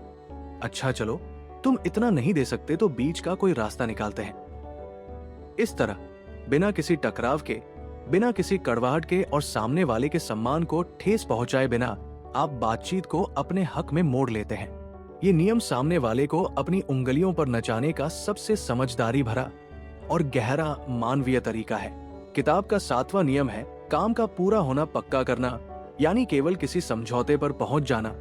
अच्छा चलो तुम इतना नहीं दे सकते तो बीच का कोई रास्ता निकालते हैं। इस तरह बिना किसी टकराव के, बिना किसी कड़वाहट के और सामने वाले के सम्मान को ठेस पहुंचाए बिना आप बातचीत को अपने हक में मोड़ लेते हैं। ये नियम सामने वाले को अपनी उंगलियों पर नचाने का सबसे समझदारी भरा और गहरा मानवीय तरीका है। किताब का 7वां नियम है काम का पूरा होना पक्का करना, यानी केवल किसी समझौते पर पहुंच जाना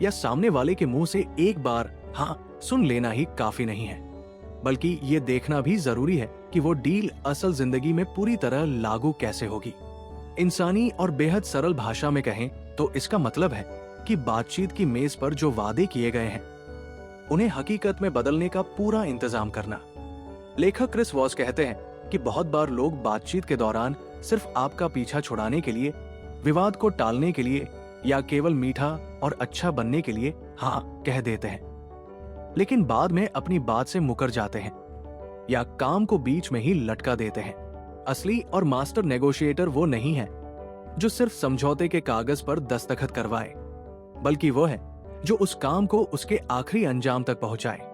या सामने वाले के मुंह से एक बार हाँ सुन लेना ही काफी नहीं है, बल्कि ये देखना भी जरूरी है कि वो डील असल जिंदगी में पूरी तरह लागू कैसे होगी। इंसानी और बेहद सरल भाषा में कहें तो इसका मतलब है कि बातचीत की मेज पर जो वादे किए गए हैं उन्हें हकीकत में बदलने का पूरा इंतजाम करना। लेखक क्रिस वॉस कहते हैं कि बहुत बार लोग बातचीत के दौरान सिर्फ आपका पीछा छुड़ाने के लिए, विवाद को टालने के लिए या केवल मीठा और अच्छा बनने के लिए हाँ कह देते हैं, लेकिन बाद में अपनी बात से मुकर जाते हैं या काम को बीच में ही लटका देते हैं। असली और मास्टर नेगोशिएटर वो नहीं है जो सिर्फ समझौते के कागज पर दस्तखत करवाए, बल्कि वो है जो उस काम को उसके आखिरी अंजाम तक पहुंचाए।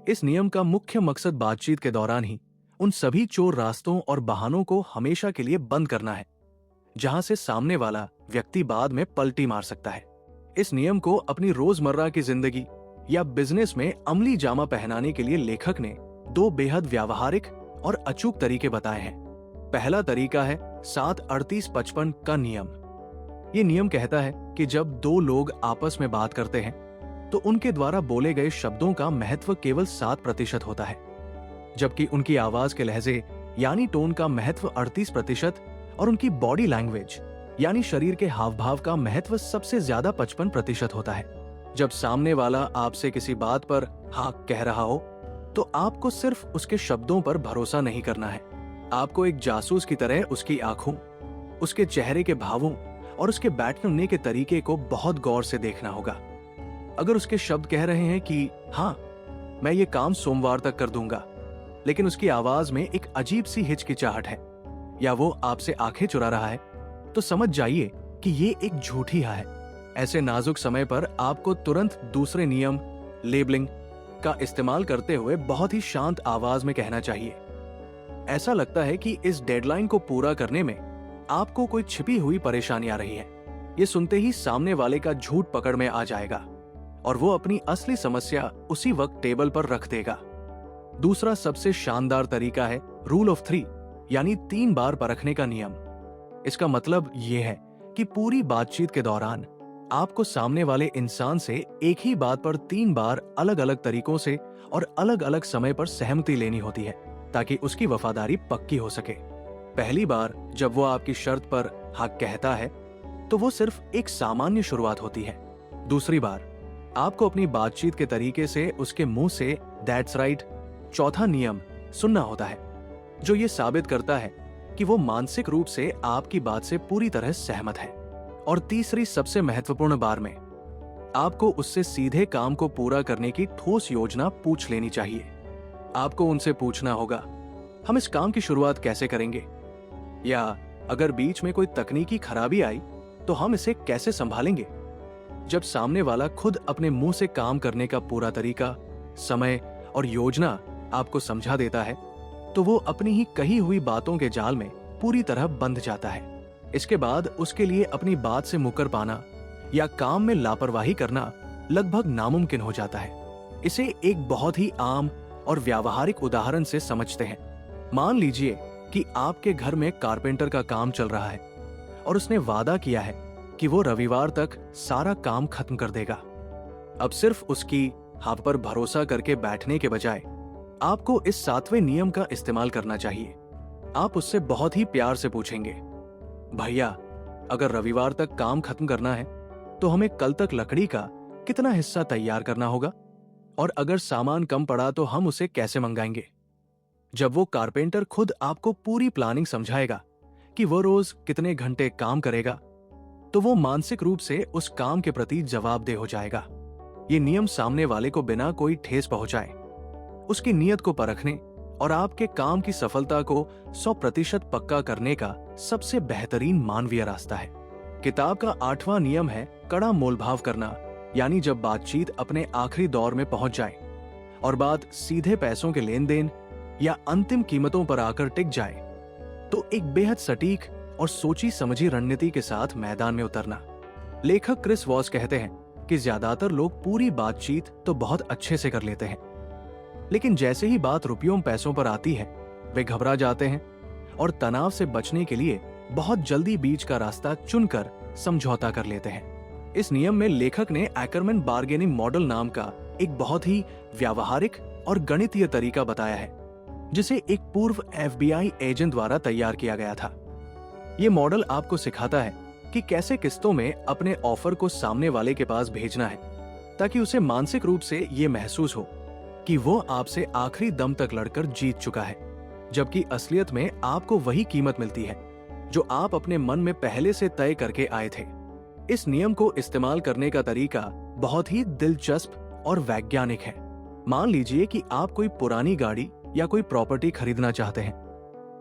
इस नियम का मुख्य मकसद बातचीत के दौरान ही उन सभी चोर रास्तों और बहानों को हमेशा के लिए बंद करना है जहां से सामने वाला व्यक्ति बाद में पलटी मार सकता है। इस नियम को अपनी रोजमर्रा की जिंदगी या बिजनेस में अमली जामा पहनाने के लिए लेखक ने 2 बेहद व्यावहारिक और अचूक तरीके बताए हैं। पहला तरीका है 7-38-55 का नियम। ये नियम कहता है कि जब 2 लोग आपस में बात करते हैं तो उनके द्वारा बोले गए शब्दों का महत्व केवल 7% होता है, जबकि उनकी आवाज के लहजे यानी टोन का महत्व 38% और उनकी बॉडी लैंग्वेज यानी शरीर के हाव भाव का महत्व सबसे ज्यादा 55% होता है। जब सामने वाला आपसे किसी बात पर हाँ कह रहा हो तो आपको सिर्फ उसके शब्दों पर भरोसा नहीं करना है। आपको एक जासूस की तरह उसकी आंखों, उसके चेहरे के भावों और उसके बैठने के तरीके को बहुत गौर से देखना होगा। अगर उसके शब्द कह रहे हैं कि हाँ मैं ये काम सोमवार तक कर दूंगा, लेकिन उसकी आवाज में एक अजीब सी हिचकिचाहट है या वो आपसे आंखें चुरा रहा है, तो समझ जाइए कि ये एक झूठी हाँ है। ऐसे नाजुक समय पर आपको तुरंत दूसरे नियम लेबलिंग का इस्तेमाल करते हुए बहुत ही शांत आवाज में कहना चाहिए, ऐसा लगता है कि इस डेडलाइन को पूरा करने में आपको कोई छिपी हुई परेशानी आ रही है। ये सुनते ही सामने वाले का झूठ पकड़ में आ जाएगा और वो अपनी असली समस्या उसी वक्त टेबल पर रख देगा। दूसरा सबसे शानदार तरीका है रूल ऑफ 3, यानी 3 बार परखने का नियम। इसका मतलब ये है कि पूरी बातचीत के दौरान आपको सामने वाले इंसान से एक ही बात पर 3 बार अलग अलग तरीकों से और अलग अलग समय पर सहमति लेनी होती है, ताकि उसकी वफादारी पक्की हो सके। पहली बार जब वो आपकी शर्त पर हक कहता है तो वो सिर्फ एक सामान्य शुरुआत होती है। दूसरी बार आपको अपनी बातचीत के तरीके से उसके मुंह से दैट्स राइट, चौथा नियम सुनना होता है, जो ये साबित करता है कि वो मानसिक रूप से आपकी बात से पूरी तरह सहमत है। और तीसरी सबसे महत्वपूर्ण बार में आपको उससे सीधे काम को पूरा करने की ठोस योजना पूछ लेनी चाहिए। आपको उनसे पूछना होगा, हम इस काम की शुरुआत कैसे करेंगे, या अगर बीच में कोई तकनीकी खराबी आई तो हम इसे कैसे संभालेंगे। जब सामने वाला खुद अपने मुंह से काम करने का पूरा तरीका, समय और योजना आपको समझा देता है तो वो अपनी ही कही हुई बातों के जाल में पूरी तरह बंध जाता है। इसके बाद उसके लिए अपनी बात से मुकर पाना या काम में लापरवाही करना लगभग नामुमकिन हो जाता है। इसे एक बहुत ही आम और व्यावहारिक उदाहरण से समझते हैं। मान लीजिए कि आपके घर में कारपेंटर का काम चल रहा है और उसने वादा किया है कि वो रविवार तक सारा काम खत्म कर देगा। अब सिर्फ उसकी हाँ पर भरोसा करके बैठने के बजाय आपको इस 7वें नियम का इस्तेमाल करना चाहिए। आप उससे बहुत ही प्यार से पूछेंगे, भैया अगर रविवार तक काम खत्म करना है तो हमें कल तक लकड़ी का कितना हिस्सा तैयार करना होगा, और अगर सामान कम पड़ा तो हम उसे कैसे मंगाएंगे। जब वो कारपेंटर खुद आपको पूरी प्लानिंग समझाएगा कि वो रोज कितने घंटे काम करेगा, तो वो मानसिक रूप से उस काम के प्रति जवाबदेह हो जाएगा। ये नियम सामने वाले को बिना कोई ठेस पहुंचाए उसकी नीयत को परखने और आपके काम की सफलता को 100% पक्का करने का सबसे बेहतरीन मानवीय रास्ता है। किताब का 8वां नियम है कड़ा मोलभाव करना, यानी जब बातचीत अपने आखिरी दौर में पहुंच जाए और बात सीधे पैसों के लेन देन या अंतिम कीमतों पर आकर टिक जाए, तो एक बेहद सटीक और सोची समझी रणनीति के साथ मैदान में उतरना। लेखक क्रिस वॉस कहते हैं कि ज्यादातर लोग पूरी बातचीत तो बहुत अच्छे से कर लेते हैं, लेकिन जैसे ही बात रुपयों पैसों पर आती है वे घबरा जाते हैं और तनाव से बचने के लिए बहुत जल्दी बीच का रास्ता चुनकर समझौता कर लेते हैं। इस नियम में लेखक ने एकरमैन बार्गेनिंग मॉडल नाम का एक बहुत ही व्यावहारिक और गणितीय तरीका बताया है, जिसे एक पूर्व FBI एजेंट द्वारा तैयार किया गया था। ये मॉडल आपको सिखाता है कि कैसे किस्तों में अपने ऑफर को सामने वाले के पास भेजना है, ताकि उसे मानसिक रूप से ये महसूस हो कि वो आपसे आखिरी दम तक लड़कर जीत चुका है, जबकि असलियत में आपको वही कीमत मिलती है जो आप अपने मन में पहले से तय करके आए थे। इस नियम को इस्तेमाल करने का तरीका बहुत ही दिलचस्प और वैज्ञानिक है। मान लीजिए कि आप कोई पुरानी गाड़ी या कोई प्रॉपर्टी खरीदना चाहते हैं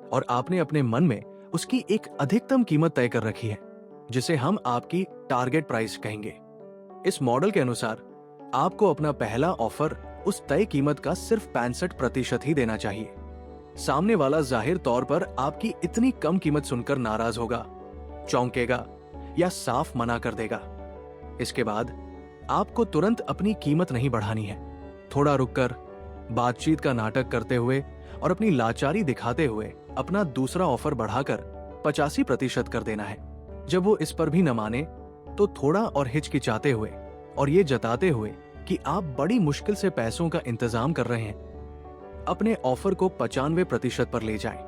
और आपने अपने मन में उसकी एक अधिकतम कीमत तय कर रखी है, जिसे हम आपकी टारगेट प्राइस कहेंगे। इस मॉडल के अनुसार आपको अपना पहला ऑफर उस तय कीमत का सिर्फ 65% ही देना चाहिए। सामने वाला जाहिर तौर पर आपकी इतनी कम कीमत सुनकर नाराज होगा, चौंकेगा या साफ मना कर देगा। इसके बाद आपको तुरंत अपनी कीमत नहीं बढ़ानी है। थोड़ा रुककर बातचीत का नाटक करते हुए और अपनी लाचारी दिखाते हुए अपना दूसरा ऑफर बढ़ाकर 85% कर देना है। जब वो इस पर भी न माने तो थोड़ा और हिचकिचाते हुए और ये जताते हुए कि आप बड़ी मुश्किल से पैसों का इंतजाम कर रहे हैं, अपने ऑफर को 95% पर ले जाएं।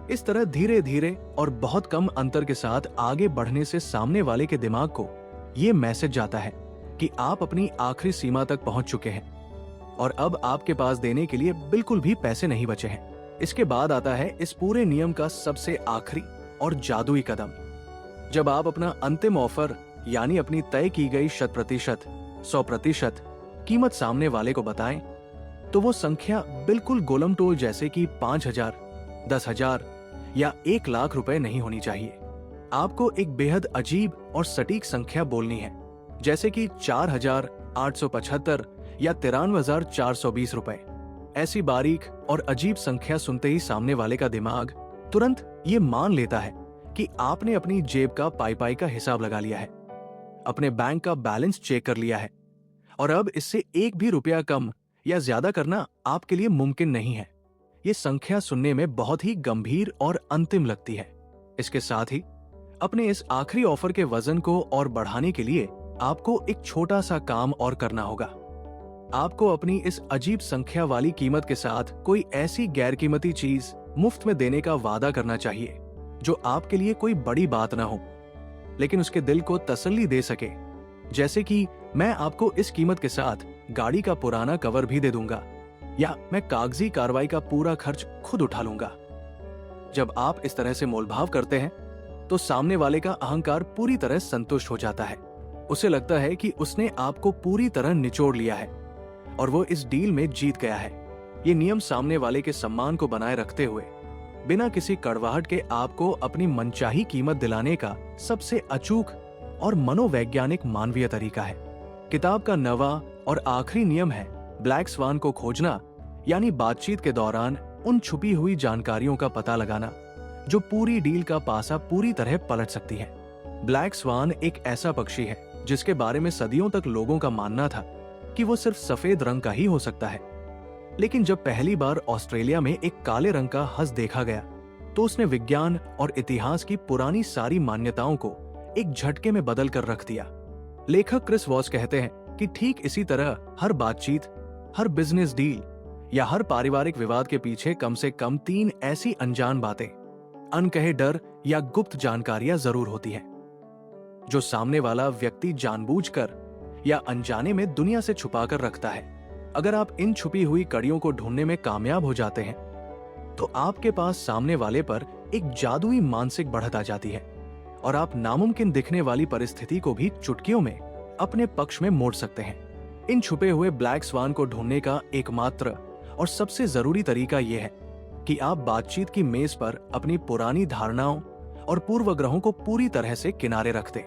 इस तरह धीरे धीरे और बहुत कम अंतर के साथ आगे बढ़ने से सामने वाले के दिमाग को यह मैसेज जाता है कि आप अपनी आखिरी सीमा तक पहुंच चुके हैं और अब आपके पास देने के लिए बिल्कुल भी पैसे नहीं बचे हैं। इसके बाद आता है इस पूरे नियम का सबसे आखिरी और जादुई कदम। जब आप अपना अंतिम ऑफर यानी अपनी तय की गई 100% कीमत सामने वाले को बताएं, तो वो संख्या बिल्कुल गोलमटोल जैसे कि 5,000, 10,000 या 1 लाख रुपए नहीं होनी चाहिए। आपको एक बेहद अजीब और सटीक संख्या बोलनी है, जैसे कि 4,875 या 93,420 रुपए। ऐसी बारीक और अजीब संख्या सुनते ही सामने वाले का दिमाग तुरंत ये मान लेता है कि आपने अपनी जेब का पाई का हिसाब लगा लिया है, अपने बैंक का बैलेंस चेक कर लिया है, और अब इससे एक भी रुपया कम या ज्यादा करना आपके लिए मुमकिन नहीं है। ये संख्या सुनने में बहुत ही गंभीर और अंतिम लगती है। इसके साथ ही अपने इस आखिरी ऑफर के वजन को और बढ़ाने के लिए आपको एक छोटा सा काम और करना होगा। आपको अपनी इस अजीब संख्या वाली कीमत के साथ कोई ऐसी गैर कीमती चीज मुफ्त में देने का वादा करना चाहिए जो आपके लिए कोई बड़ी बात ना हो, लेकिन उसके दिल को तसल्ली दे सके। जैसे कि मैं आपको इस कीमत के साथ गाड़ी का पुराना कवर भी दे दूंगा, या मैं कागजी कार्रवाई का पूरा खर्च खुद उठा लूंगा। जब आप इस तरह से मोलभाव करते हैं तो सामने वाले का अहंकार पूरी तरह संतुष्ट हो जाता है। उसे लगता है कि उसने आपको पूरी तरह निचोड़ लिया है और वो इस डील में जीत गया है। ये नियम सामने वाले के सम्मान को बनाए रखते हुए बिना किसी कड़वाहट के आपको अपनी मनचाही कीमत दिलाने का सबसे अचूक और मनोवैज्ञानिक मानवीय तरीका है। किताब का 9वां और आखिरी नियम है ब्लैक स्वान को खोजना, यानी बातचीत के दौरान उन छुपी हुई जानकारियों का पता लगाना जो पूरी डील का पासा पूरी तरह पलट सकती है। ब्लैक स्वान एक ऐसा पक्षी है जिसके बारे में सदियों तक लोगों का मानना था कि वो सिर्फ सफेद रंग का ही हो सकता है, लेकिन जब पहली बार ऑस्ट्रेलिया में एक काले रंग का हंस देखा गया तो उसने विज्ञान और इतिहास की पुरानी सारी मान्यताओं को एक झटके में बदल कर रख दिया। लेखक क्रिस वॉस कहते हैं कि ठीक इसी तरह हर बातचीत, हर बिजनेस डील या हर पारिवारिक विवाद के पीछे कम से कम 3 ऐसी अनजान बातें, अनकहे डर या गुप्त जानकारियां जरूर होती हैं जो सामने वाला व्यक्ति जानबूझकर या अनजाने में दुनिया से छुपा कर रखता है। अगर आप इन छुपी हुई कड़ियों को ढूंढने में कामयाब हो जाते हैं तो आपके पास सामने वाले पर एक जादुई मानसिक बढ़त आ जाती है और आप नामुमकिन दिखने वाली परिस्थिति को भी चुटकियों में अपने पक्ष में मोड़ सकते हैं। इन छुपे हुए ब्लैक स्वान को ढूंढने का एकमात्र और सबसे जरूरी तरीका यह है कि आप बातचीत की मेज पर अपनी पुरानी धारणाओं और पूर्वग्रहों को पूरी तरह से किनारे रख दें।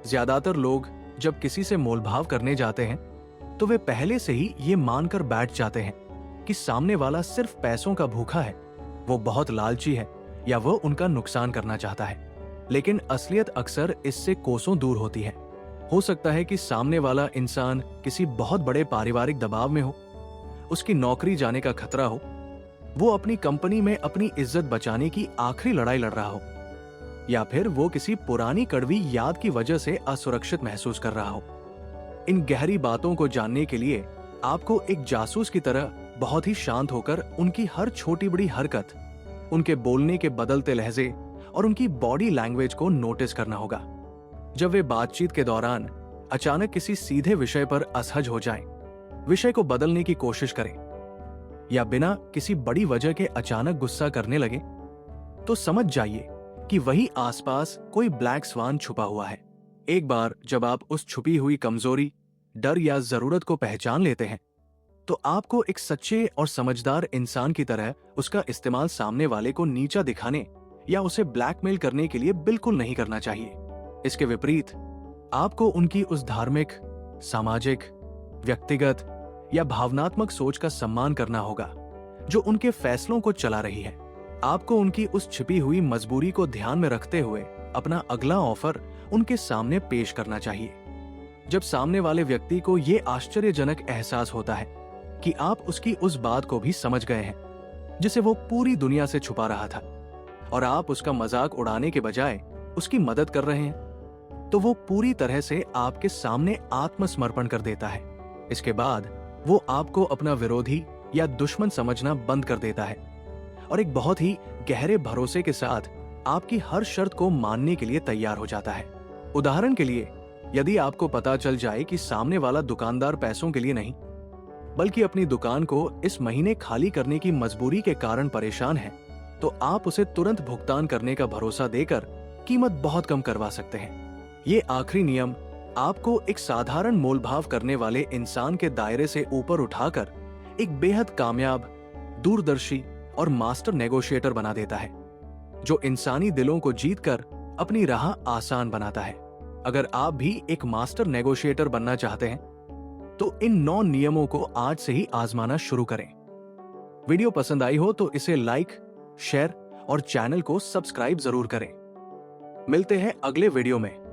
ज्यादातर लोग जब किसी से मोलभाव करने जाते हैं तो वे पहले से ही ये मानकर बैठ जाते हैं कि सामने वाला सिर्फ पैसों का भूखा है, वो बहुत लालची है या वो उनका नुकसान करना चाहता है। लेकिन असलियत अक्सर इससे कोसों दूर होती है। हो सकता है कि सामने वाला इंसान किसी बहुत बड़े पारिवारिक दबाव में हो, उसकी नौकरी जाने का खतरा हो, वो अपनी कंपनी में अपनी इज्जत बचाने की आखिरी लड़ाई लड़ रहा हो, या फिर वो किसी पुरानी कड़वी याद की वजह से असुरक्षित महसूस कर रहा हो। इन गहरी बातों को जानने के लिए आपको एक जासूस की तरह बहुत ही शांत होकर उनकी हर छोटी बड़ी हरकत, उनके बोलने के बदलते लहजे और उनकी बॉडी लैंग्वेज को नोटिस करना होगा। जब वे बातचीत के दौरान अचानक किसी सीधे विषय पर असहज हो जाएं, विषय को बदलने की कोशिश करें या बिना किसी बड़ी वजह के अचानक गुस्सा करने लगे, तो समझ जाइए कि वही आसपास कोई ब्लैक स्वान छुपा हुआ है। एक बार जब आप उस छुपी हुई कमजोरी, डर या जरूरत को पहचान लेते हैं तो आपको एक सच्चे और समझदार इंसान की तरह उसका इस्तेमाल सामने वाले को नीचा दिखाने या उसे ब्लैकमेल करने के लिए बिल्कुल नहीं करना चाहिए। इसके विपरीत आपको उनकी उस धार्मिक, सामाजिक, व्यक्तिगत या भावनात्मक सोच का सम्मान करना होगा जो उनके फैसलों को चला रही है। आपको उनकी उस छिपी हुई मजबूरी को ध्यान में रखते हुए अपना अगला ऑफर उनके सामने पेश करना चाहिए। जब सामने वाले व्यक्ति को यह आश्चर्यजनक एहसास होता है कि आप उसकी उस बात को भी समझ गए हैं जिसे वो पूरी दुनिया से छुपा रहा था और आप उसका मजाक उड़ाने के बजाय उसकी मदद कर रहे हैं, तो वो पूरी तरह से आपके सामने आत्मसमर्पण कर देता है। इसके बाद वो आपको अपना विरोधी या दुश्मन समझना बंद कर देता है और एक बहुत ही गहरे भरोसे के साथ आपकी हर शर्त को मानने के लिए तैयार हो जाता है। उदाहरण के लिए, यदि आपको पता चल जाए कि सामने वाला दुकानदार पैसों के लिए नहीं बल्कि अपनी दुकान को इस महीने खाली करने की मजबूरी के कारण परेशान है, तो आप उसे तुरंत भुगतान करने का भरोसा देकर कीमत बहुत कम करवा सकते हैं। ये आखिरी नियम आपको एक साधारण मोलभाव करने वाले इंसान के दायरे से ऊपर उठाकर एक बेहद कामयाब, दूरदर्शी और मास्टर नेगोशिएटर बना देता है, जो इंसानी दिलों को जीतकर अपनी राह आसान बनाता है। अगर आप भी एक मास्टर नेगोशिएटर बनना चाहते हैं तो इन 9 नियमों को आज से ही आजमाना शुरू करें। वीडियो पसंद आई हो तो इसे लाइक, शेयर और चैनल को सब्सक्राइब जरूर करें। मिलते हैं अगले वीडियो में।